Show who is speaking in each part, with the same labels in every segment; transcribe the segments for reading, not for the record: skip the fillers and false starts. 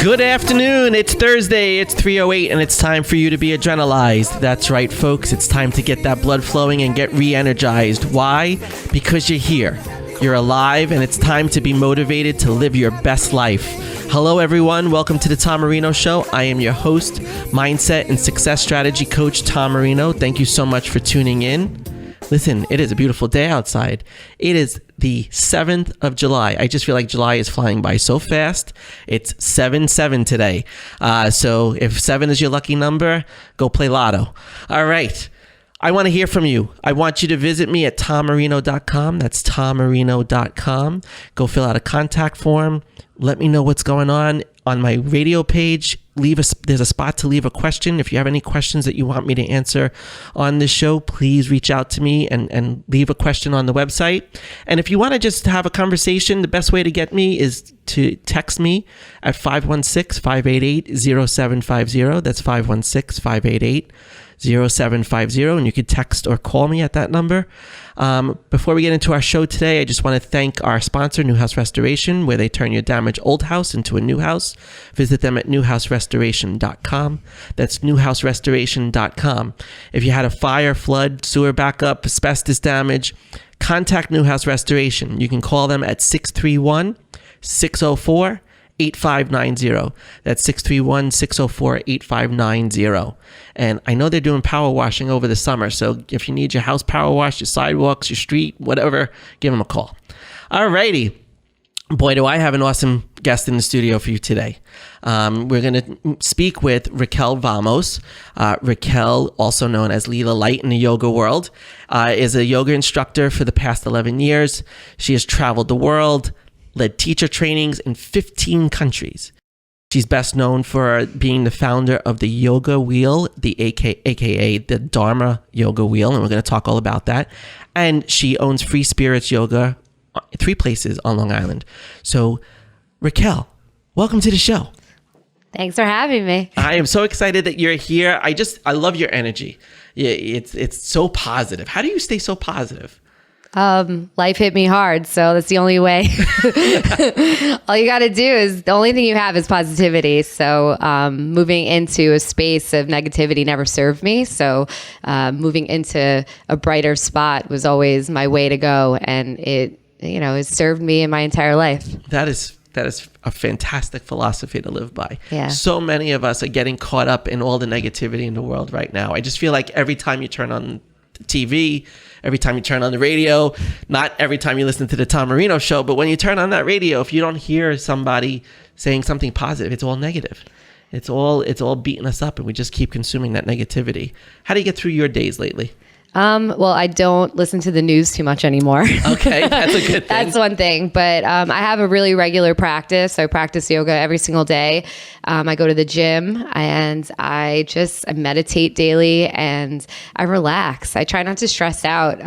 Speaker 1: Good afternoon. It's Thursday. It's 3:08 and it's time for you to be adrenalized. That's right, folks. It's time to get that blood flowing and get re-energized. Why? Because you're here. You're alive and it's time to be motivated to live your best life. Hello, everyone. Welcome to the Tom Marino Show. I am your host, Mindset and Success Strategy Coach Tom Marino. Thank you so much for tuning in. Listen, it is a beautiful day outside. It is the 7th of July. I just feel like July is flying by so fast. It's 7-7 today. So if 7 is your lucky number, go play lotto. All right. I want to hear from you. I want you to visit me at tommarino.com. That's tommarino.com. Go fill out a contact form. Let me know what's going on my radio page. There's a spot to leave a question. If you have any questions that you want me to answer on this show, please reach out to me and leave a question on the website. And if you want to just have a conversation, the best way to get me is to text me at 516-588-0750. That's 516-588-0750, and you could text or call me at that number. Before we get into our show today, I just want to thank our sponsor, New House Restoration, where they turn your damaged old house into a new house. Visit them at newhouserestoration.com. That's newhouserestoration.com. If you had a fire, flood, sewer backup, asbestos damage, contact New House Restoration. You can call them at 631-604-8590. That's 631-604-8590. And I know they're doing power washing over the summer. So if you need your house power washed, your sidewalks, your street, whatever, give them a call. All righty. Boy, do I have an awesome guest in the studio for you today. We're going to speak with Raquel Vamos. Raquel, also known as Leela Light in the yoga world, is a yoga instructor for the past 11 years. She has traveled the world, led teacher trainings in 15 countries. She's best known for being the founder of the Yoga Wheel, aka the Dharma Yoga Wheel, and we're going to talk all about that. And she owns Free Spirits Yoga, 3 places on Long Island. So, Raquel, welcome to the show.
Speaker 2: Thanks for having me.
Speaker 1: I am so excited that you're here. I love your energy. Yeah, it's so positive. How do you stay so positive?
Speaker 2: Life hit me hard, so that's the only way. All you got to do is, the only thing you have is positivity. So moving into a space of negativity never served me. So moving into a brighter spot was always my way to go. And it served me in my entire life. That is
Speaker 1: a fantastic philosophy to live by.
Speaker 2: Yeah.
Speaker 1: So many of us are getting caught up in all the negativity in the world right now. I just feel like every time you turn on the TV, every time you turn on the radio, not every time you listen to the Tom Marino Show, but when you turn on that radio, if you don't hear somebody saying something positive, it's all negative. It's all beating us up, and we just keep consuming that negativity. How do you get through your days lately?
Speaker 2: Well, I don't listen to the news too much ananymore.
Speaker 1: Okay, that's a good thing.
Speaker 2: That's one thing. But I have a really regular practice. I practice yoga every single day. I go to the gym and I meditate daily and I relax. I try not to stress out.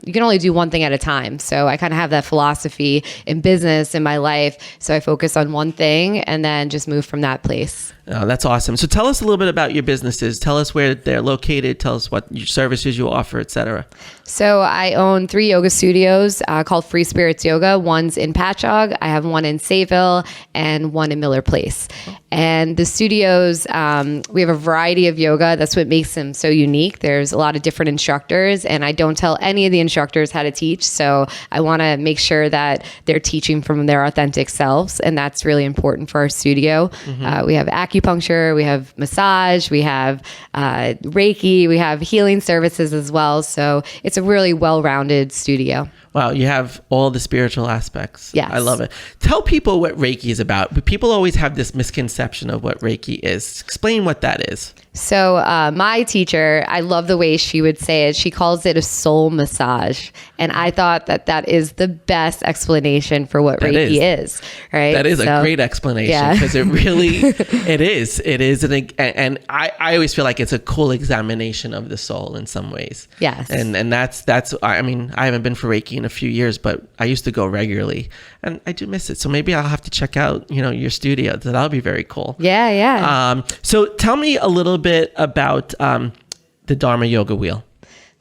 Speaker 2: You can only do one thing at a time. So I kind of have that philosophy in business, in my life. So I focus on one thing and then just move from that place.
Speaker 1: Oh, that's awesome. So tell us a little bit about your businesses. Tell us where they're located. Tell us what services you offer, etc.
Speaker 2: So I own 3 yoga studios called Free Spirits Yoga. One's in Patchogue. I have one in Sayville and one in Miller Place. And the studios, we have a variety of yoga. That's what makes them so unique. There's a lot of different instructors, and I don't tell any of the instructors how to teach. So I want to make sure that they're teaching from their authentic selves, and that's really important for our studio. Mm-hmm. We have acupuncture, we have massage, we have Reiki, we have healing services as well. So it's a really well-rounded studio.
Speaker 1: Wow, you have all the spiritual aspects.
Speaker 2: Yes.
Speaker 1: I love it. Tell people what Reiki is about. People always have this misconception of what Reiki is. Explain what that is.
Speaker 2: So my teacher, I love the way she would say it. She calls it a soul massage. And I thought that is the best explanation for what Reiki is. Right?
Speaker 1: That is a great explanation because it really, it is. It is. And I always feel like it's a cool examination of the soul in some ways.
Speaker 2: Yes.
Speaker 1: And that's, I mean, I haven't been for Reiki in a few years, but I used to go regularly and I do miss it. So maybe I'll have to check out, your studio. That'll be very cool.
Speaker 2: Yeah. Yeah.
Speaker 1: So tell me a little bit about the Dharma Yoga Wheel.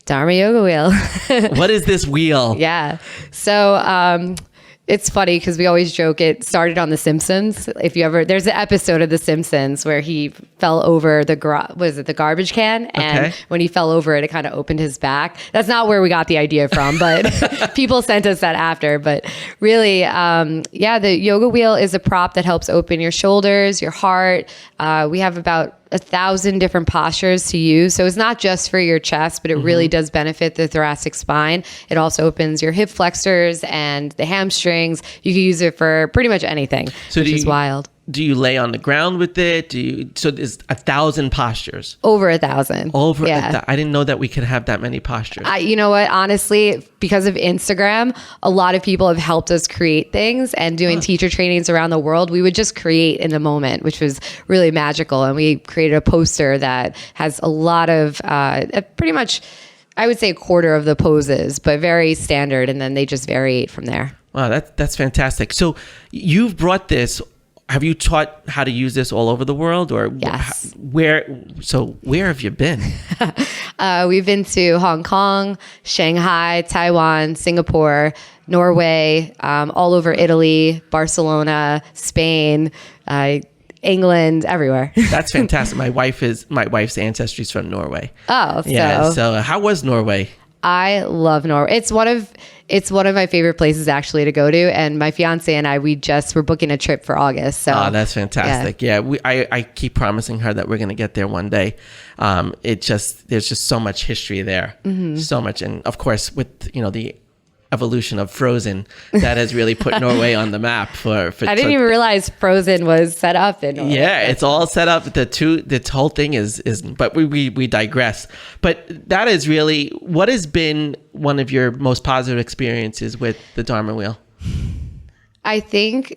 Speaker 2: Dharma Yoga Wheel.
Speaker 1: What is this wheel?
Speaker 2: Yeah. So It's funny because we always joke it started on The Simpsons. If you ever, there's an episode of The Simpsons where he fell over the garbage can, and when he fell over it kind of opened his back. That's not where we got the idea from, but people sent us that after. But really, the yoga wheel is a prop that helps open your shoulders, your heart. We have about 1,000 different postures to use. So it's not just for your chest, but it really does benefit the thoracic spine. It also opens your hip flexors and the hamstrings. You can use it for pretty much anything, which is wild.
Speaker 1: Do you lay on the ground with it? So there's 1,000 postures.
Speaker 2: Over 1,000.
Speaker 1: I didn't know that we could have that many postures.
Speaker 2: You know what? Honestly, because of Instagram, a lot of people have helped us create things, and doing teacher trainings around the world, we would just create in the moment, which was really magical. And we created a poster that has a lot of pretty much, I would say, a quarter of the poses, but very standard. And then they just vary from there.
Speaker 1: Wow, that's fantastic. So you've brought this. Have you taught how to use this all over the world, or
Speaker 2: yes?
Speaker 1: Where have you been?
Speaker 2: We've been to Hong Kong, Shanghai, Taiwan, Singapore, Norway, all over Italy, Barcelona, Spain, England, everywhere. That's
Speaker 1: fantastic. My wife's ancestry is from Norway.
Speaker 2: Oh,
Speaker 1: yeah. So how was Norway?
Speaker 2: I love Norway. It's one of my favorite places actually to go to. And my fiance and I, we're booking a trip for August. So
Speaker 1: that's fantastic. Yeah. I keep promising her that we're going to get there one day. There's just so much history there, so much. And of course with, the evolution of Frozen, that has really put Norway on the map for
Speaker 2: I didn't even realize Frozen was set up in Norway.
Speaker 1: Yeah, it's all set up. The whole thing is but we digress. But that is really, what has been one of your most positive experiences with the Dharma Wheel?
Speaker 2: I think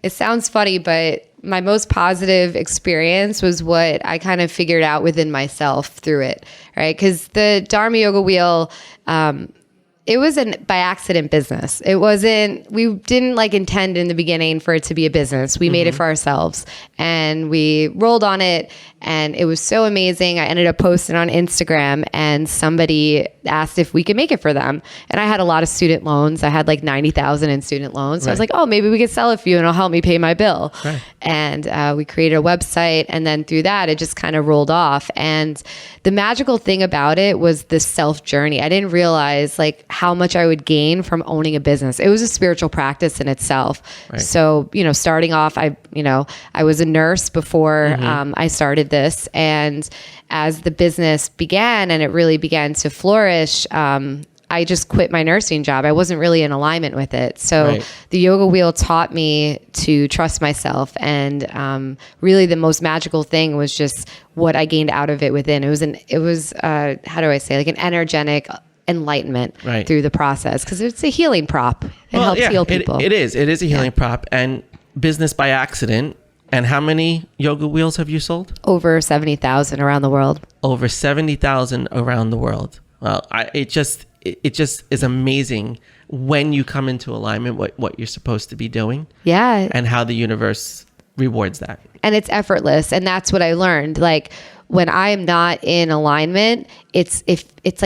Speaker 2: it sounds funny, but my most positive experience was what I kind of figured out within myself through it, right? Because the Dharma Yoga Wheel, it was by accident business. We didn't intend in the beginning for it to be a business. We made it for ourselves, and we rolled on it, and it was so amazing. I ended up posting on Instagram, and somebody asked if we could make it for them. And I had a lot of student loans. I had $90,000 in student loans. So I was like, oh, maybe we could sell a few and it'll help me pay my bill. Right. And we created a website, and then through that, it just kind of rolled off. And the magical thing about it was the self journey. I didn't realize how much I would gain from owning a business. It was a spiritual practice in itself. Right. So, starting off, I was a nurse before I started this. And as the business began and it really began to flourish, I just quit my nursing job. I wasn't really in alignment with it. So the yoga wheel taught me to trust myself. And really the most magical thing was just what I gained out of it within. It was how do I say, an energetic enlightenment through the process, because it's a healing prop. It helps heal people.
Speaker 1: It is a healing prop, and business by accident. And how many yoga wheels have you sold?
Speaker 2: Over 70,000 around the world.
Speaker 1: Over 70,000 around the world. Well, it just is amazing when you come into alignment what you're supposed to be doing. Yeah. And how the universe rewards that.
Speaker 2: And it's effortless. And that's what I learned. When I am not in alignment, it's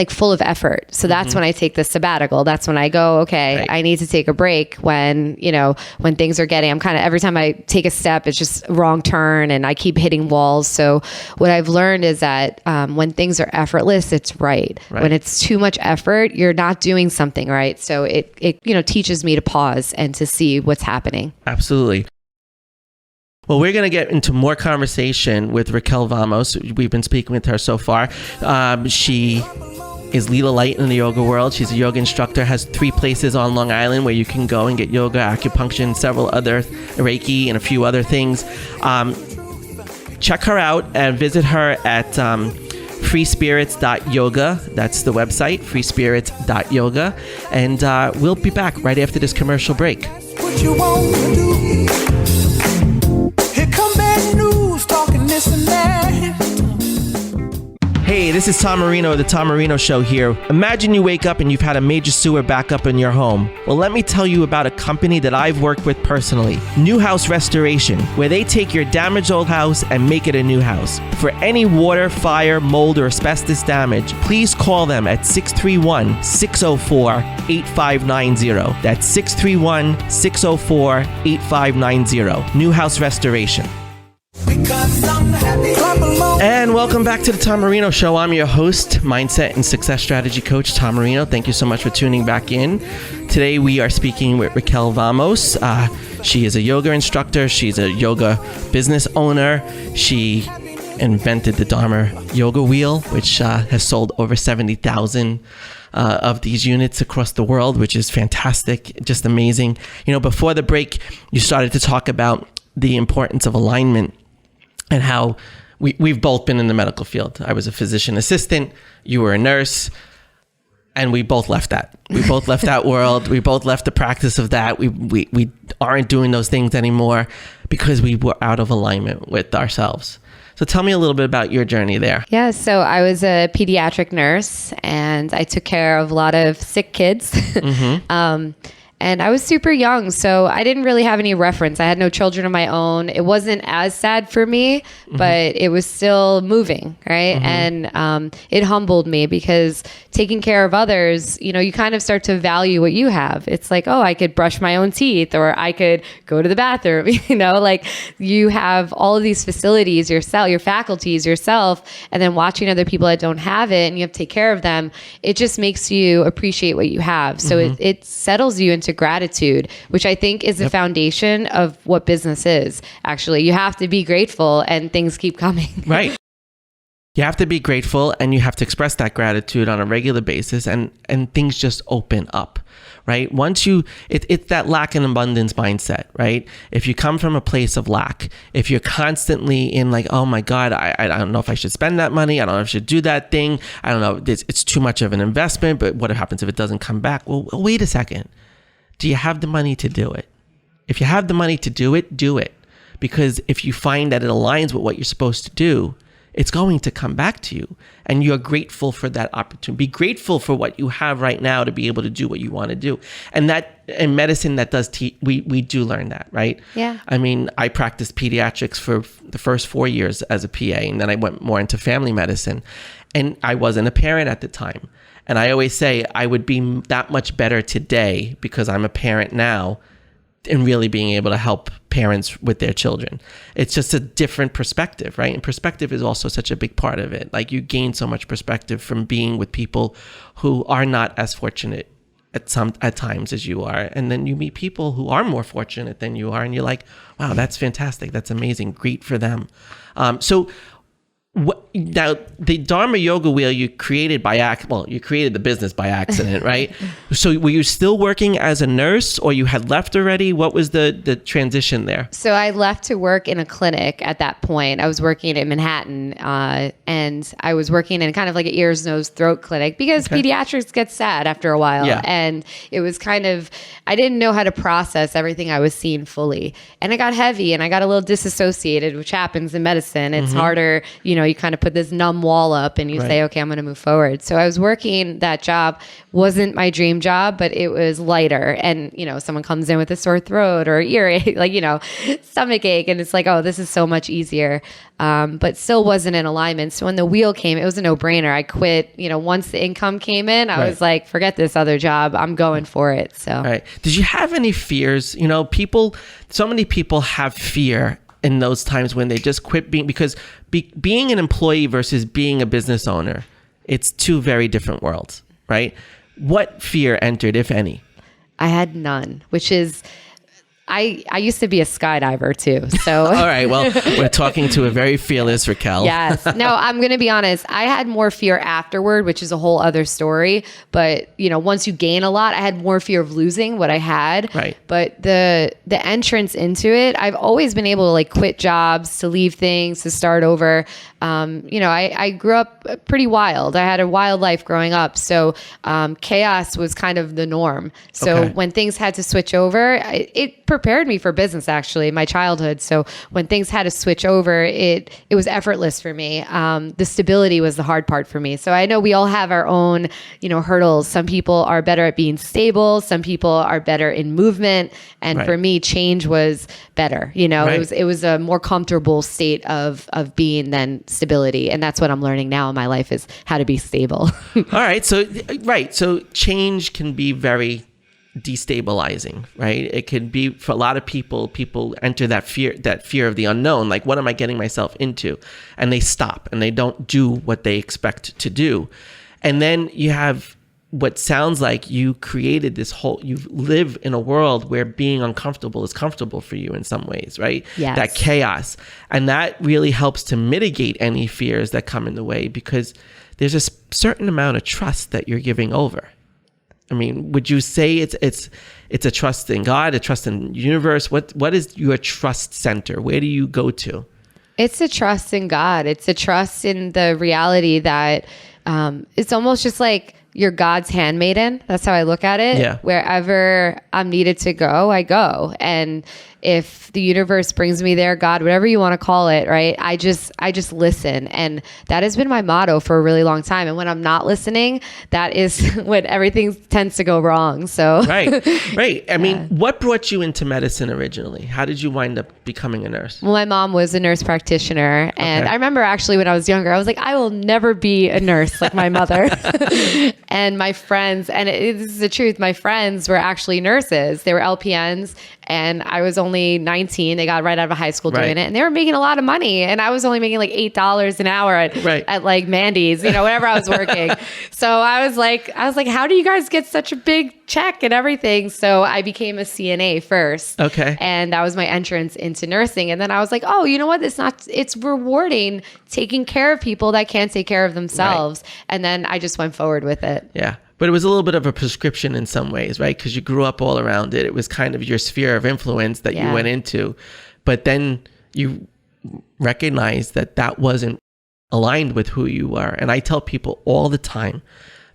Speaker 2: full of effort. So that's when I take the sabbatical. That's when I go, okay, I need to take a break when things are getting, every time I take a step, it's just a wrong turn and I keep hitting walls. So what I've learned is that when things are effortless, it's right. When it's too much effort, you're not doing something right. So it teaches me to pause and to see what's happening.
Speaker 1: Absolutely. Well, we're going to get into more conversation with Raquel Vamos. We've been speaking with her so far. She is Leela Light in the yoga world. She's a yoga instructor, has 3 places on Long Island where you can go and get yoga, acupuncture, and several other Reiki and a few other things. Check her out and visit her at freespirits.yoga. That's the website, freespirits.yoga. And we'll be back right after this commercial break. What you want to do? Hey Hey, this is Tom Marino of The Tom Marino Show here. Imagine you wake up and you've had a major sewer backup in your home. Well, let me tell you about a company that I've worked with personally, New House Restoration, where they take your damaged old house and make it a new house. For any water, fire, mold, or asbestos damage, please call them at 631-604-8590. That's 631-604-8590. New House Restoration. And welcome back to the Tom Marino Show. I'm your host, mindset and success strategy coach, Tom Marino. Thank you so much for tuning back in. Today we are speaking with Raquel Vamos. She is a yoga instructor. She's a yoga business owner. She invented the Dharma Yoga Wheel, which has sold over 70,000 of these units across the world, which is fantastic, just amazing. You know, before the break, you started to talk about the importance of alignment and how we've both been in the medical field. I was a physician assistant, you were a nurse, and we both left that. We both left that world. We both left the practice of that. We aren't doing those things anymore because we were out of alignment with ourselves. So tell me a little bit about your journey there.
Speaker 2: Yeah, so I was a pediatric nurse and I took care of a lot of sick kids. Mm-hmm. And I was super young, so I didn't really have any reference. I had no children of my own. It wasn't as sad for me, but it was still moving, right? Mm-hmm. And it humbled me because taking care of others, you know, you kind of start to value what you have. It's like, oh, I could brush my own teeth or I could go to the bathroom, you know, like you have all of these facilities, your faculties, yourself, and then watching other people that don't have it and you have to take care of them. It just makes you appreciate what you have. So it settles you into gratitude, which I think is the foundation of what business is. Actually, you have to be grateful and things keep coming.
Speaker 1: Right. You have to be grateful and you have to express that gratitude on a regular basis and things just open up, right? Once it's that lack and abundance mindset, right? If you come from a place of lack, if you're constantly in like, oh my God, I don't know if I should spend that money. I don't know if I should do that thing. I don't know. It's too much of an investment, but what happens if it doesn't come back? Well, wait a second. Do you have the money to do it? If you have the money to do it, do it. Because if you find that it aligns with what you're supposed to do, it's going to come back to you. And you're grateful for that opportunity. Be grateful for what you have right now to be able to do what you want to do. And that in medicine, that does we do learn that, right?
Speaker 2: Yeah.
Speaker 1: I mean, I practiced pediatrics for the first 4 years as a PA, and then I went more into family medicine. And I wasn't a parent at the time. And I always say I would be that much better today because I'm a parent now in really being able to help parents with their children. It's just a different perspective, right? And perspective is also such a big part of it. Like you gain so much perspective from being with people who are not as fortunate at times as you are. And then you meet people who are more fortunate than you are. And you're like, wow, that's fantastic. That's amazing. Great for them. Now, the Dharma Yoga Wheel you created you created the business by accident, right? So were you still working as a nurse or you had left already? What was the transition there?
Speaker 2: So I left to work in a clinic at that point. I was working in Manhattan and I was working in kind of like an ears, nose, throat clinic because pediatrics get sad after a while. Yeah. And it was kind of, I didn't know how to process everything I was seeing fully. And it got heavy and I got a little disassociated, which happens in medicine. It's harder, you kind of put this numb wall up and you say, okay, I'm going to move forward. So I was working that job, wasn't my dream job, but it was lighter. And, someone comes in with a sore throat or earache, stomach ache. And it's like, oh, this is so much easier. But still wasn't in alignment. So when the wheel came, it was a no-brainer. I quit, once the income came in, I was like, forget this other job. I'm going for it. So,
Speaker 1: right. Did you have any fears? So many people have fear in those times when they just quit because being an employee versus being a business owner, it's two very different worlds, right? What fear entered, if any?
Speaker 2: I had none, which is, I used to be a skydiver too. So
Speaker 1: all right, well, we're talking to a very fearless Raquel.
Speaker 2: Yes. No, I'm going to be honest. I had more fear afterward, which is a whole other story. But once you gain a lot, I had more fear of losing what I had.
Speaker 1: Right.
Speaker 2: But the entrance into it, I've always been able to quit jobs, to leave things, to start over. I grew up pretty wild. I had a wild life growing up. So chaos was kind of the norm. So when things had to switch over, it prepared me for business, actually, in my childhood. So when things had to switch over, it was effortless for me. The stability was the hard part for me. So I know we all have our own, hurdles. Some people are better at being stable. Some people are better in movement. And for me, change was better. It was a more comfortable state of being than stability. And that's what I'm learning now in my life, is how to be stable.
Speaker 1: All right. So change can be very destabilizing, right? It can be, for a lot of people enter that fear of the unknown. Like, what am I getting myself into? And they stop and they don't do what they expect to do. And then you have what sounds like you created you live in a world where being uncomfortable is comfortable for you in some ways, right?
Speaker 2: Yes.
Speaker 1: That chaos. And that really helps to mitigate any fears that come in the way, because there's a certain amount of trust that you're giving over. I mean, would you say it's a trust in God, a trust in the universe? What is your trust center? Where do you go to?
Speaker 2: It's a trust in God. It's a trust in the reality that it's almost just like you're God's handmaiden. That's how I look at it.
Speaker 1: Yeah.
Speaker 2: Wherever I'm needed to go, I go. And if the universe brings me there, God, whatever you want to call it, right? I just listen. And that has been my motto for a really long time. And when I'm not listening, that is when everything tends to go wrong. So
Speaker 1: Right. I mean, what brought you into medicine originally? How did you wind up becoming a nurse?
Speaker 2: Well, my mom was a nurse practitioner. And I remember actually when I was younger, I was like, I will never be a nurse like my mother. And my friends, and this is the truth, my friends were actually nurses. They were LPNs. And I was only 19. They got right out of high school doing it. And they were making a lot of money. And I was only making like $8 an hour at like Mandy's, whenever I was working. So I was like, how do you guys get such a big check and everything? So I became a CNA first.
Speaker 1: Okay.
Speaker 2: And that was my entrance into nursing. And then I was like, oh, you know what? It's rewarding taking care of people that can't take care of themselves. Right. And then I just went forward with it.
Speaker 1: Yeah. But it was a little bit of a prescription in some ways, right? Because you grew up all around it. It was kind of your sphere of influence that you went into. But then you recognized that wasn't aligned with who you were. And I tell people all the time,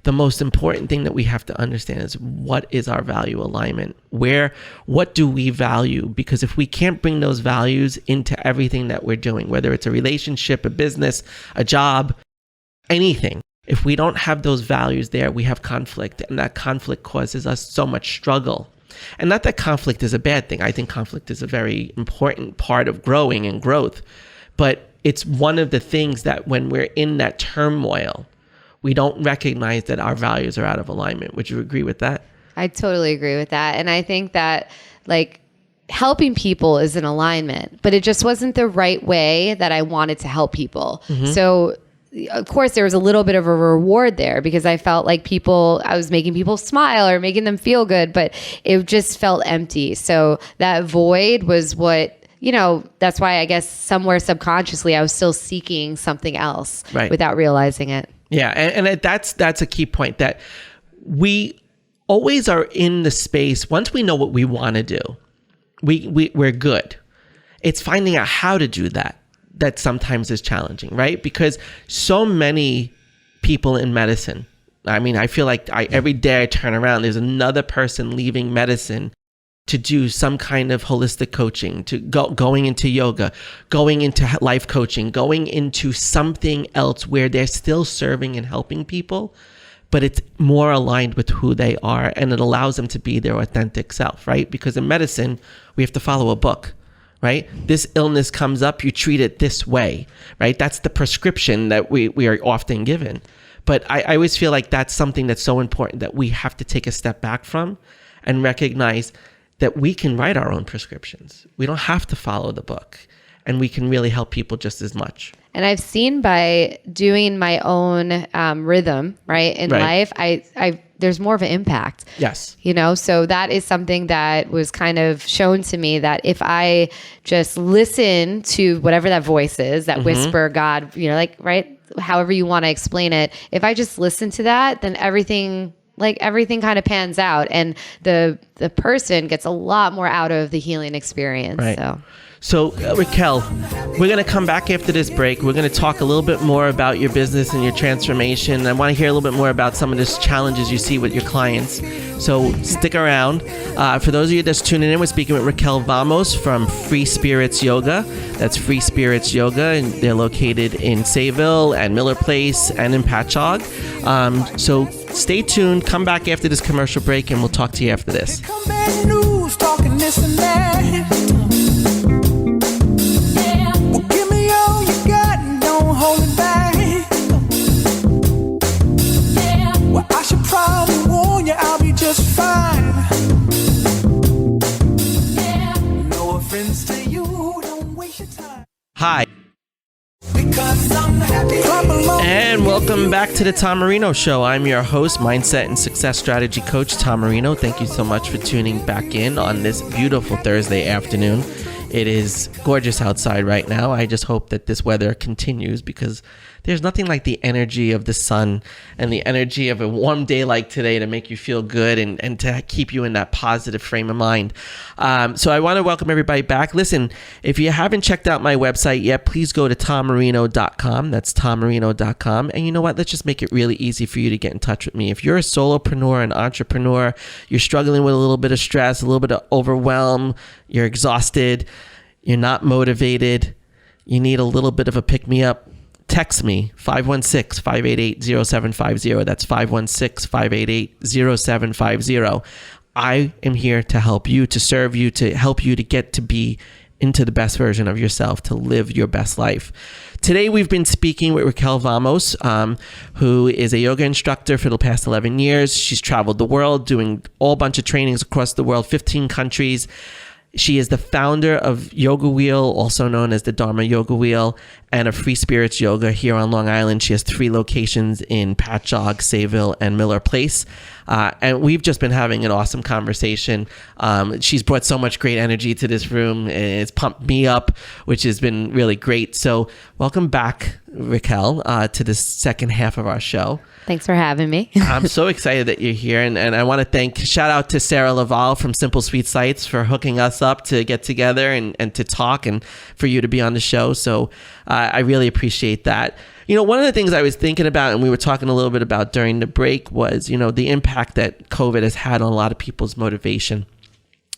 Speaker 1: the most important thing that we have to understand is, what is our value alignment? What do we value? Because if we can't bring those values into everything that we're doing, whether it's a relationship, a business, a job, anything, if we don't have those values there, we have conflict, and that conflict causes us so much struggle. And not that conflict is a bad thing. I think conflict is a very important part of growing and growth. But it's one of the things that when we're in that turmoil, we don't recognize that our values are out of alignment. Would you agree with that? I
Speaker 2: totally agree with that. And I think that helping people is in alignment, but it just wasn't the right way that I wanted to help people. Mm-hmm. So of course, there was a little bit of a reward there, because I felt like I was making people smile or making them feel good, but it just felt empty. So that void was what, that's why I guess somewhere subconsciously I was still seeking something else without realizing it.
Speaker 1: Yeah. And that's a key point, that we always are in the space. Once we know what we want to do, we're good. It's finding out how to do that sometimes is challenging, right? Because so many people in medicine, I mean, I feel like every day I turn around, there's another person leaving medicine to do some kind of holistic coaching, to going into yoga, going into life coaching, going into something else where they're still serving and helping people, but it's more aligned with who they are, and it allows them to be their authentic self, right? Because in medicine, we have to follow a book. Right? This illness comes up, you treat it this way, right? That's the prescription that we are often given. But I always feel like that's something that's so important, that we have to take a step back from and recognize that we can write our own prescriptions. We don't have to follow the book, and we can really help people just as much.
Speaker 2: And I've seen by doing my own rhythm, in life, there's more of an impact.
Speaker 1: Yes.
Speaker 2: So that is something that was kind of shown to me, that if I just listen to whatever that voice is, that whisper, God, however you want to explain it, if I just listen to that, then everything kind of pans out, and the person gets a lot more out of the healing experience.
Speaker 1: Right. So, Raquel, we're going to come back after this break. We're going to talk a little bit more about your business and your transformation. I want to hear a little bit more about some of the challenges you see with your clients. So stick around. For those of you that's tuning in, we're speaking with Raquel Vamos from Free Spirits Yoga. That's Free Spirits Yoga, and they're located in Sayville and Miller Place and in Patchogue. So stay tuned. Come back after this commercial break, and we'll talk to you after this.
Speaker 3: Come bad news, talking this and that. Well, give me all you got and don't hold it back. Well, I should probably warn you, I'll be just fine. No offense to you, don't waste your time.
Speaker 1: Hi.
Speaker 3: Because I'm happy.
Speaker 1: And welcome back to the Tom Marino Show. I'm your host, Mindset and Success Strategy Coach, Tom Marino. Thank you so much for tuning back in on this beautiful Thursday afternoon. It is gorgeous outside right now. I just hope that this weather continues, because there's nothing like the energy of the sun and the energy of a warm day like today to make you feel good and to keep you in that positive frame of mind. So I want to welcome everybody back. Listen, if you haven't checked out my website yet, please go to tommarino.com. That's tommarino.com. And you know what? Let's just make it really easy for you to get in touch with me. If you're a solopreneur, an entrepreneur, you're struggling with a little bit of stress, a little bit of overwhelm, you're exhausted, you're not motivated, you need a little bit of a pick-me-up, text me, 516-588-0750. That's 516-588-0750. I am here to help you, to serve you, to help you to get to be into the best version of yourself, to live your best life. Today, we've been speaking with Raquel Vamos, who is a yoga instructor for the past 11 years. She's traveled the world doing all bunch of trainings across the world, 15 countries. She is the founder of Yoga Wheel, also known as the Dharma Yoga Wheel, and of Free Spirits Yoga here on Long Island. She has 3 locations in Patchogue, Sayville, and Miller Place. And we've just been having an awesome conversation. She's brought so much great energy to this room, and it's pumped me up, which has been really great. So welcome back, Raquel, to the second half of our show.
Speaker 2: Thanks for having me.
Speaker 1: I'm so excited that you're here. And I want to shout out to Sarah Laval from Simple Sweet Sights for hooking us up to get together and to talk and for you to be on the show. So I really appreciate that. You know, one of the things I was thinking about, and we were talking a little bit about during the break, was, you know, the impact that COVID has had on a lot of people's motivation.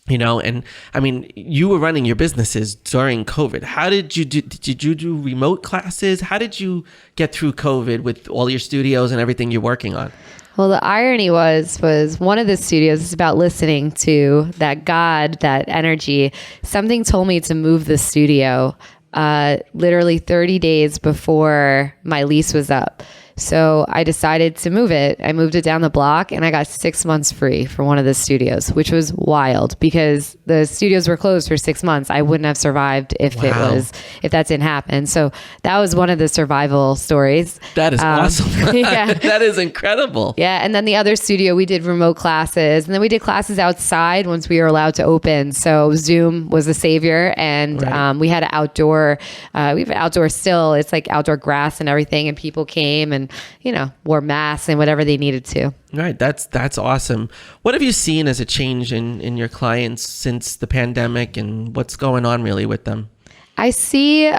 Speaker 1: You know, and I mean, you were running your businesses during COVID. How did you do remote classes? How did you get through COVID with all your studios and everything you're working on?
Speaker 2: Well, the irony was one of the studios is about listening to that God, that energy. Something told me to move the studio literally 30 days before my lease was up. So I decided to move it. I moved it down the block, and I got 6 months free for one of the studios, which was wild because the studios were closed for 6 months. I wouldn't have survived if that didn't happen. So that was one of the survival stories.
Speaker 1: That is awesome.
Speaker 2: Yeah.
Speaker 1: That is incredible.
Speaker 2: Yeah. And then the other studio, we did remote classes, and then we did classes outside once we were allowed to open. So Zoom was the savior, and
Speaker 1: right.
Speaker 2: We had an outdoor, we have outdoor still, it's like outdoor grass and everything. And people came and, you know, wore masks and whatever they needed to.
Speaker 1: Right. That's awesome. What have you seen as a change in your clients since the pandemic, and what's going on really with them?
Speaker 2: I see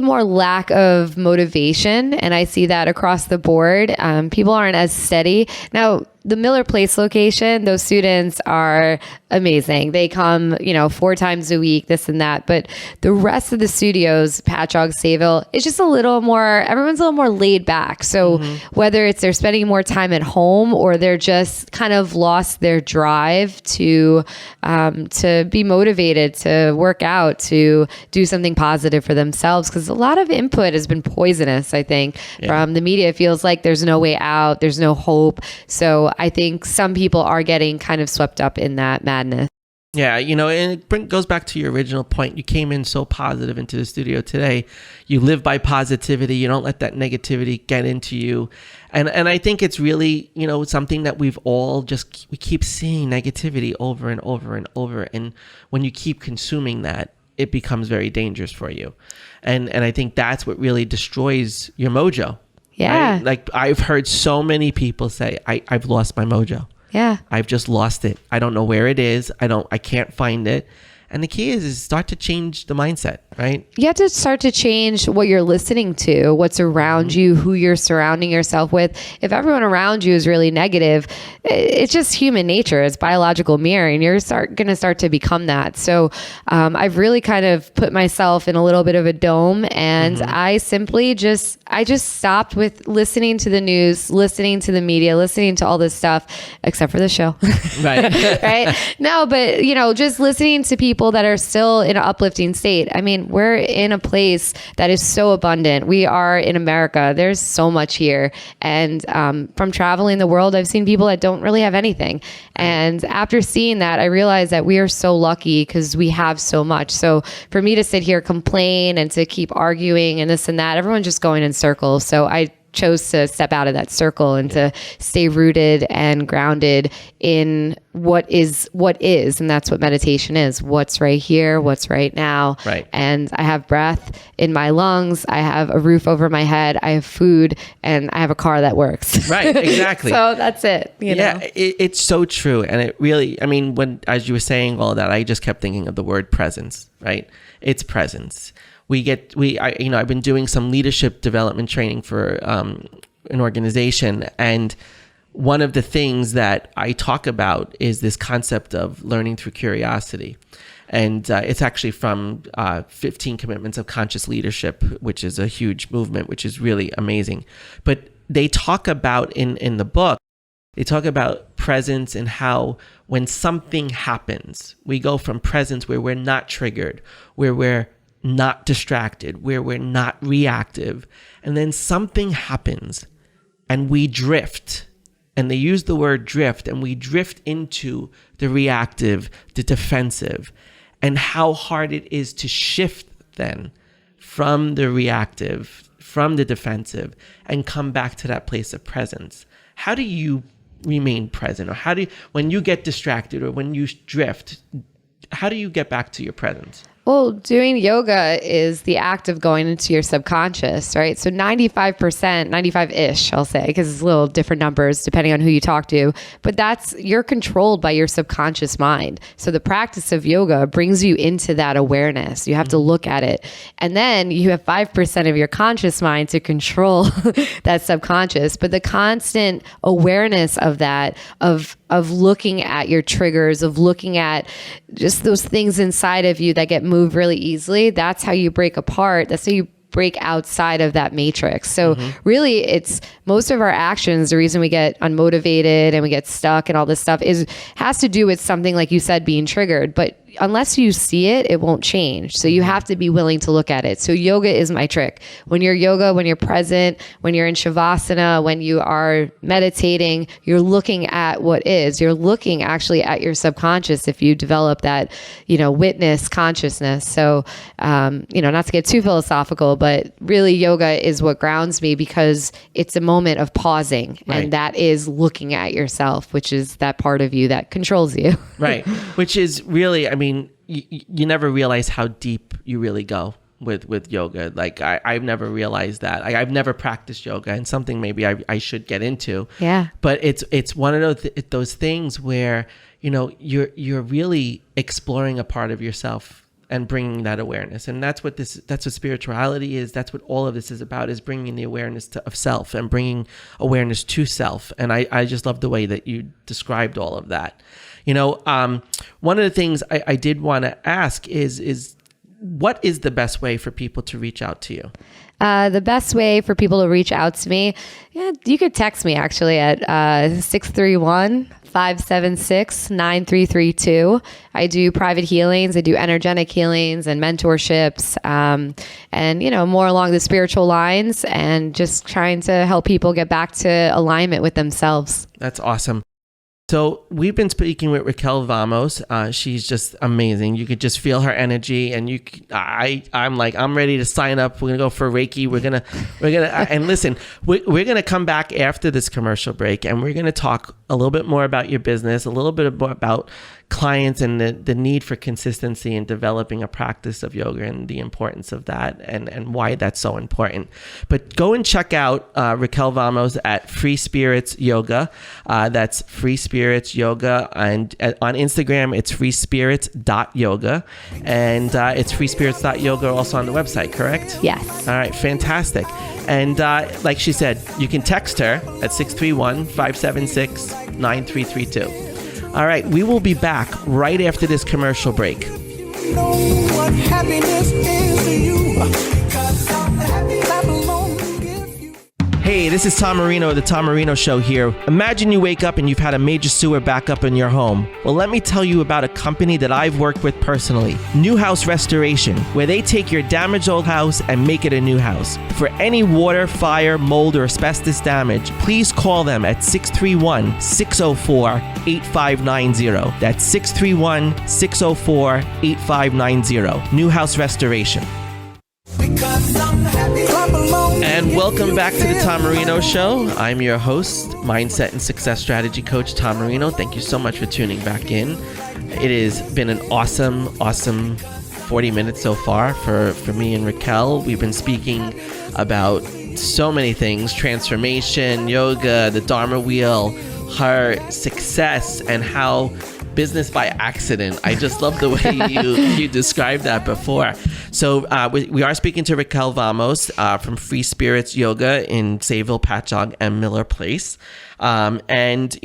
Speaker 2: more lack of motivation, and I see that across the board. People aren't as steady. Now, the Miller Place location, those students are amazing. They come, 4 times a week, this and that. But the rest of the studios, Patchogue, Sayville, it's just everyone's a little more laid back. So whether it's they're spending more time at home or they're just kind of lost their drive to be motivated, to work out, to do something positive for themselves. Because a lot of input has been poisonous, I think, from the media. It feels like there's no way out, there's no hope. So I think some people are getting kind of swept up in that madness.
Speaker 1: Yeah, and it goes back to your original point. You came in so positive into the studio today. You live by positivity. You don't let that negativity get into you. And I think it's really, something that we've all we keep seeing negativity over and over and over. And when you keep consuming that, it becomes very dangerous for you. And I think that's what really destroys your mojo.
Speaker 2: Yeah.
Speaker 1: Right? Like I've heard so many people say, I've lost my mojo.
Speaker 2: Yeah.
Speaker 1: I've just lost it. I don't know where it is. I can't find it. And the key is start to change the mindset, right?
Speaker 2: You have to start to change what you're listening to, what's around you, who you're surrounding yourself with. If everyone around you is really negative, it's just human nature. It's biological mirroring. You're going to start to become that. So I've really kind of put myself in a little bit of a dome, and I simply just stopped with listening to the news, listening to the media, listening to all this stuff, except for the show.
Speaker 1: Right.
Speaker 2: Right? No, but just listening to people that are still in an uplifting state. I mean, we're in a place that is so abundant. We are in America. There's so much here. And from traveling the world, I've seen people that don't really have anything. And after seeing that, I realized that we are so lucky because we have so much. So for me to sit here, complain and to keep arguing and this and that, everyone's just going in circles. So I chose to step out of that circle and to stay rooted and grounded in what is, and that's what meditation is. What's right here, what's right now.
Speaker 1: Right.
Speaker 2: And I have breath in my lungs, I have a roof over my head, I have food, and I have a car that works.
Speaker 1: Right, exactly.
Speaker 2: So that's it. You know?
Speaker 1: It's so true. And it really, I mean, as you were saying all that, I just kept thinking of the word presence, right? It's presence. I've been doing some leadership development training for an organization, and one of the things that I talk about is this concept of learning through curiosity. And it's actually from 15 Commitments of Conscious Leadership, which is a huge movement, which is really amazing. But they talk about in the book, they talk about presence and how when something happens, we go from presence where we're not triggered, where we're not distracted, where we're not reactive, and then something happens and we drift. And they use the word drift, and we drift into the reactive, the defensive, and how hard it is to shift then from the reactive, from the defensive, and come back to that place of presence. How do you remain present? Or how do you, when you get distracted or when you drift, how do you get back to your presence?
Speaker 2: Well, doing yoga is the act of going into your subconscious, right? So 95%, 95-ish, I'll say, because it's a little different numbers depending on who you talk to, but you're controlled by your subconscious mind. So the practice of yoga brings you into that awareness. You have to look at it. And then you have 5% of your conscious mind to control that subconscious. But the constant awareness of that, of looking at your triggers, of looking at just those things inside of you that get moved really easily, that's how you break apart. That's how you break outside of that matrix. So really, it's most of our actions, the reason we get unmotivated and we get stuck and all this stuff has to do with something, like you said, being triggered. But unless you see it, it won't change. So you have to be willing to look at it. So yoga is my trick. When you're present, when you're in Shavasana, when you are meditating, you're looking at what is. You're looking actually at your subconscious if you develop that, witness consciousness. So, not to get too philosophical, but really yoga is what grounds me because it's a moment of pausing.
Speaker 1: Right.
Speaker 2: And that is looking at yourself, which is that part of you that controls you.
Speaker 1: Right. Which is really, you never realize how deep you really go with yoga. Like I've never realized that. I've never practiced yoga, and something maybe I should get into. Yeah. But it's one of those things where you're really exploring a part of yourself and bringing that awareness. And that's what spirituality is. That's what all of this is about, is bringing the awareness of self and bringing awareness to self. And I just love the way that you described all of that. One of the things I did want to ask is what is the best way for people to reach out to you?
Speaker 2: The best way for people to reach out to me, you could text me actually at 631-576-9332. I do private healings. I do energetic healings and mentorships, and more along the spiritual lines, and just trying to help people get back to alignment with themselves.
Speaker 1: That's awesome. So we've been speaking with Raquel Vamos. She's just amazing. You could just feel her energy, and I'm ready to sign up. We're gonna go for Reiki. We're gonna, and listen, we're gonna come back after this commercial break, and we're gonna talk a little bit more about your business, a little bit more about clients and the need for consistency in developing a practice of yoga and the importance of that and why that's so important. But go and check out Raquel Vamos at Free Spirits Yoga. That's Free Spirits Yoga. And on Instagram, it's freespirits.yoga. And it's freespirits.yoga also on the website, correct?
Speaker 2: Yes.
Speaker 1: All right, fantastic. And like she said, you can text her at 631-576-9332. All right, we will be back right after this commercial break.
Speaker 3: You know what happiness is to you. 'Cause I'm happy, clap along if you.
Speaker 1: Hey, this is Tom Marino of The Tom Marino Show here. Imagine you wake up and you've had a major sewer backup in your home. Well, let me tell you about a company that I've worked with personally, New House Restoration, where they take your damaged old house and make it a new house. For any water, fire, mold, or asbestos damage, please call them at 631-604-8590. That's 631-604-8590. New House Restoration.
Speaker 3: Because I'm happy, clap along.
Speaker 1: And welcome back to the Tom Marino Show. I'm your host, Mindset and Success Strategy Coach Tom Marino. Thank you so much for tuning back in. It has been an awesome 40 minutes so far for me and Raquel. We've been speaking about so many things: transformation, yoga, the Dharma Wheel, her success, and how business by accident. I just love the way you described that before. So we are speaking to Raquel Vamos from Free Spirits Yoga in Sayville, Patchogue and Miller Place. And,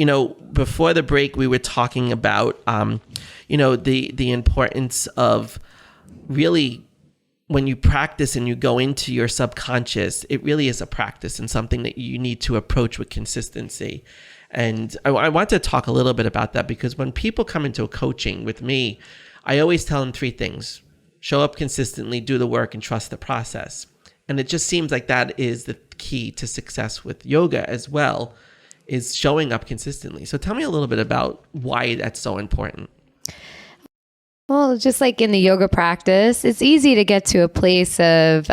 Speaker 1: before the break, we were talking about, the importance of really, when you practice and you go into your subconscious, it really is a practice and something that you need to approach with consistency. And I want to talk a little bit about that, because when people come into coaching with me, I always tell them three things: show up consistently, do the work, and trust the process. And it just seems like that is the key to success with yoga as well, is showing up consistently. So tell me a little bit about why that's so important.
Speaker 2: Well, just like in the yoga practice, it's easy to get to a place of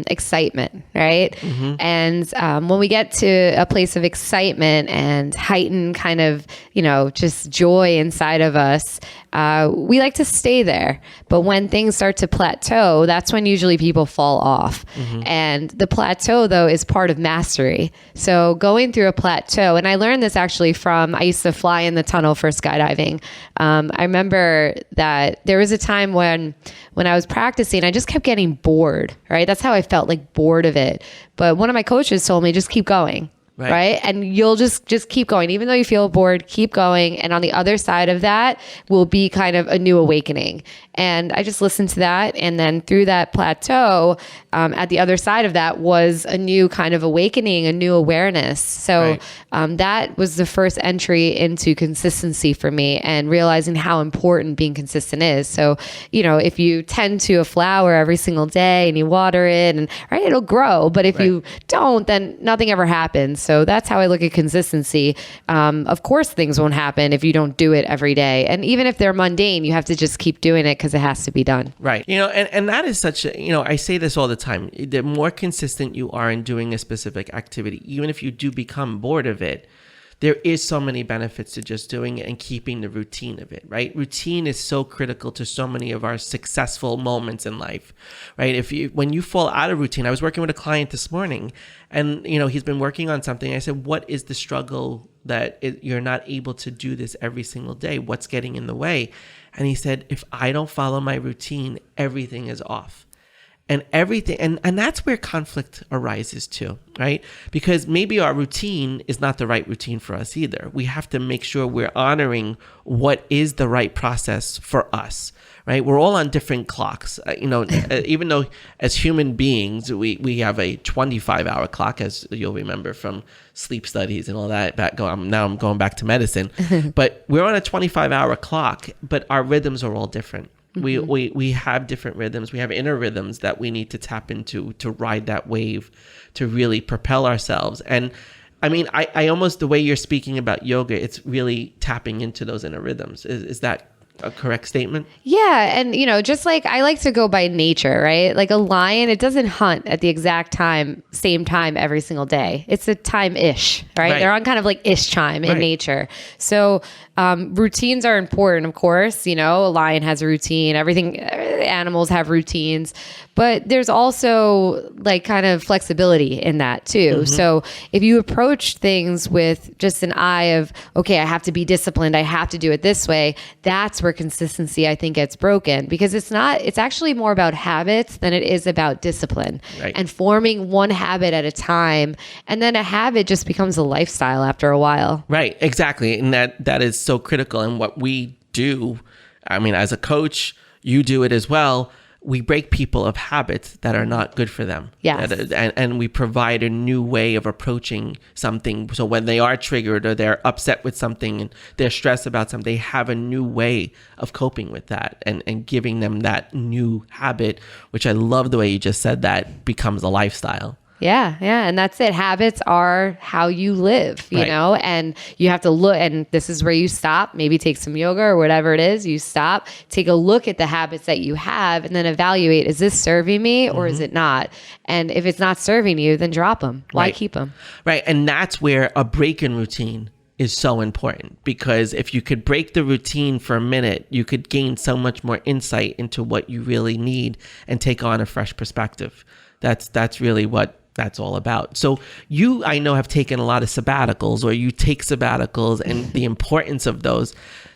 Speaker 2: excitement, right? Mm-hmm. And when we get to a place of excitement and heightened kind of, just joy inside of us, we like to stay there. But when things start to plateau, that's when usually people fall off. Mm-hmm. And the plateau, though, is part of mastery. So going through a plateau, and I learned this actually I used to fly in the tunnel for skydiving. I remember that there was a time when I was practicing, I just kept getting bored, right? That's how I felt, like bored of it. But one of my coaches told me, just keep going. Right. And you'll just keep going. Even though you feel bored, keep going. And on the other side of that will be kind of a new awakening. And I just listened to that. And then through that plateau, at the other side of that was a new kind of awakening, a new awareness. So that was the first entry into consistency for me, and realizing how important being consistent is. So, if you tend to a flower every single day and you water it, and it'll grow. But if you don't, then nothing ever happens. So that's how I look at consistency. Of course, things won't happen if you don't do it every day. And even if they're mundane, you have to just keep doing it because it has to be done.
Speaker 1: Right. And that is such I say this all the time. The more consistent you are in doing a specific activity, even if you do become bored of it, there is so many benefits to just doing it and keeping the routine of it, right? Routine is so critical to so many of our successful moments in life, right? When you fall out of routine, I was working with a client this morning, and he's been working on something. I said, what is the struggle that you're not able to do this every single day? What's getting in the way? And he said, if I don't follow my routine, everything is off. And everything, and that's where conflict arises too, right? Because maybe our routine is not the right routine for us either. We have to make sure we're honoring what is the right process for us, right? We're all on different clocks. Even though as human beings, we have a 25-hour clock, as you'll remember from sleep studies and all that. Now I'm going back to medicine. But we're on a 25-hour clock, but our rhythms are all different. Mm-hmm. We have different rhythms. We have inner rhythms that we need to tap into to ride that wave, to really propel ourselves. And I almost, the way you're speaking about yoga, it's really tapping into those inner rhythms. Is that a correct statement?
Speaker 2: Yeah. And, just like I like to go by nature, right? Like a lion, it doesn't hunt at the exact same time every single day. It's a time-ish, right? They're on kind of like ish time in nature. So routines are important, of course. A lion has a routine. Everything, animals have routines. But there's also like kind of flexibility in that too. So if you approach things with just an eye of, okay, I have to be disciplined, I have to do it this way, that's where consistency, I think, gets broken, because it's actually more about habits than it is about discipline and forming one habit at a time. And then a habit just becomes a lifestyle after a while.
Speaker 1: Right, exactly. And that is so critical. And what we do, I mean, as a coach, you do it as well. We break people of habits that are not good for them.
Speaker 2: Yes.
Speaker 1: And we provide a new way of approaching something. So when they are triggered or they're upset with something and they're stressed about something, they have a new way of coping with that and giving them that new habit, which I love the way you just said that, becomes a lifestyle.
Speaker 2: Yeah. And that's it. Habits are how you live, you know, and you have to look, and this is where you stop, maybe take some yoga or whatever it is. You stop, take a look at the habits that you have, and then evaluate, is this serving me or is it not? And if it's not serving you, then drop them. Why keep them?
Speaker 1: Right. And that's where a break-in routine is so important, because if you could break the routine for a minute, you could gain so much more insight into what you really need and take on a fresh perspective. That's really what that's all about. So you, I know, have taken a lot of sabbaticals, or you take sabbaticals, and the importance of those.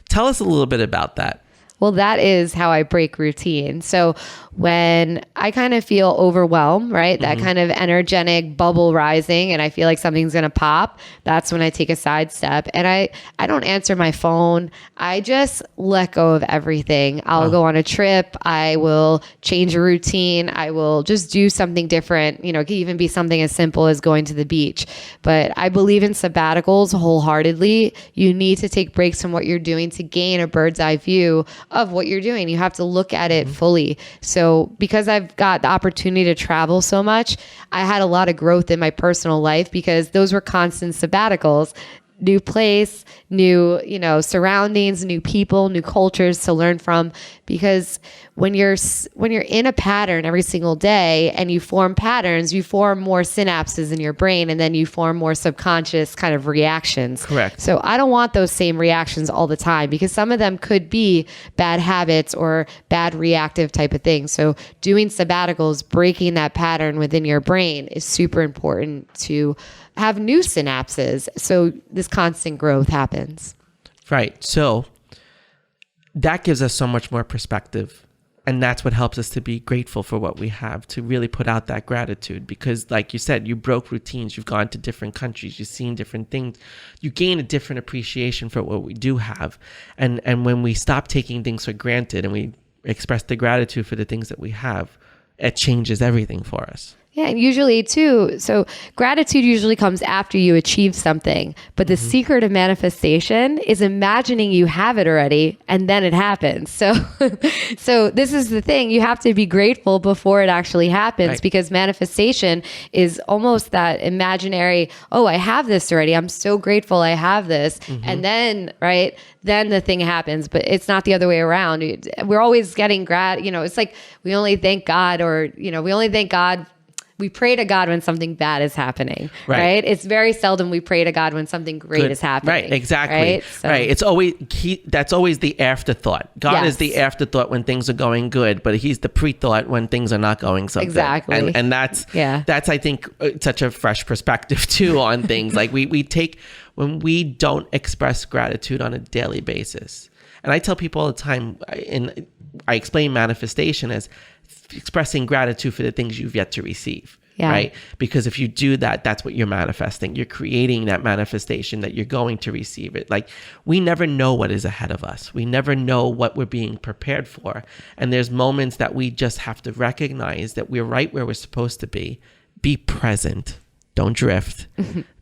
Speaker 1: Tell us a little bit about that.
Speaker 2: Well, that is how I break routine. So when I kind of feel overwhelmed, right? That kind of energetic bubble rising, and I feel like something's going to pop, that's when I take a side step. And I don't answer my phone. I just let go of everything. I'll go on a trip. I will change a routine. I will just do something different. It could even be something as simple as going to the beach. But I believe in sabbaticals wholeheartedly. You need to take breaks from what you're doing to gain a bird's eye view of what you're doing. You have to look at it fully. So because I've got the opportunity to travel so much, I had a lot of growth in my personal life, because those were constant sabbaticals. New place, new, surroundings, new people, new cultures to learn from. Because when you're in a pattern every single day and you form patterns, you form more synapses in your brain, and then you form more subconscious kind of reactions.
Speaker 1: Correct.
Speaker 2: So I don't want those same reactions all the time, because some of them could be bad habits or bad reactive type of things. So doing sabbaticals, breaking that pattern within your brain, is super important to have new synapses. So this constant growth happens.
Speaker 1: Right. So that gives us so much more perspective. And that's what helps us to be grateful for what we have, to really put out that gratitude. Because like you said, you broke routines, you've gone to different countries, you've seen different things, you gain a different appreciation for what we do have. And when we stop taking things for granted and we express the gratitude for the things that we have, it changes everything for us.
Speaker 2: Yeah, and usually too, so gratitude usually comes after you achieve something, but the secret of manifestation is imagining you have it already, and then it happens. So this is the thing, you have to be grateful before it actually happens, because manifestation is almost that imaginary, oh, I have this already, I'm so grateful I have this, and then, then the thing happens. But it's not the other way around. We're always getting it's like we only thank God, or, we only thank God. We pray to God when something bad is happening, right? It's very seldom we pray to God when something great is happening.
Speaker 1: Right, exactly. Right. It's always that's always the afterthought. God is the afterthought when things are going good, but he's the pre-thought when things are not going so good. And that's I think such a fresh perspective too on things. Like we take, when we don't express gratitude on a daily basis. And I tell people all the time, I explain manifestation as expressing gratitude for the things you've yet to receive, right? Because if you do that, that's what you're manifesting. You're creating that manifestation that you're going to receive it. Like, we never know what is ahead of us. We never know what we're being prepared for. And there's moments that we just have to recognize that we're right where we're supposed to be present, don't drift,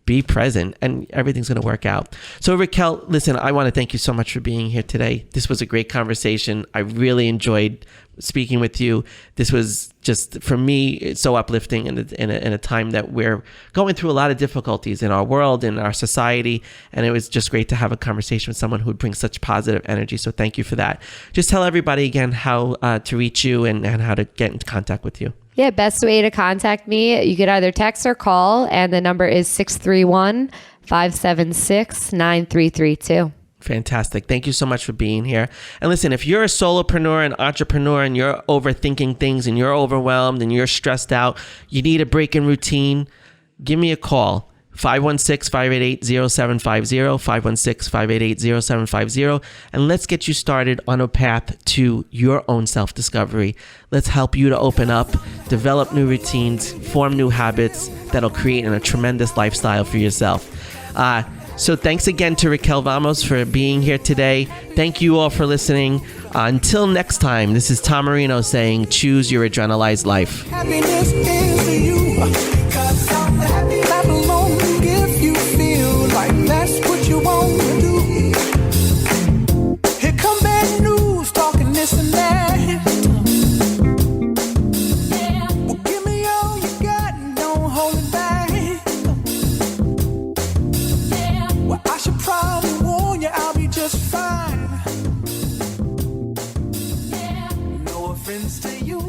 Speaker 1: be present, and everything's going to work out. So Raquel, listen, I want to thank you so much for being here today. This was a great conversation. I really enjoyed speaking with you. This was just, for me, it's so uplifting in a time that we're going through a lot of difficulties in our world, in our society, and it was just great to have a conversation with someone who would bring such positive energy. So thank you for that. Just tell everybody again how to reach you and how to get in contact with you.
Speaker 2: Yeah, best way to contact me, you could either text or call, and the number is 631-576-9332.
Speaker 1: Fantastic. Thank you so much for being here. And listen, if you're a solopreneur and entrepreneur and you're overthinking things and you're overwhelmed and you're stressed out, you need a break in routine, give me a call. 516-588-0750, 516-588-0750, and let's get you started on a path to your own self-discovery. Let's help you to open up, develop new routines, form new habits that'll create a tremendous lifestyle for yourself. So thanks again to Raquel Vamos for being here today. Thank you all for listening. Until next time, this is Tom Marino saying, choose your adrenalized life.
Speaker 3: Happiness is you. 'Cause I'm happy clap along if you feel like that's what you want to do. Here come bad news talking this and that. Well, give me all you got and don't hold it back. Well, I should probably warn you I'll be just fine. No offense to you.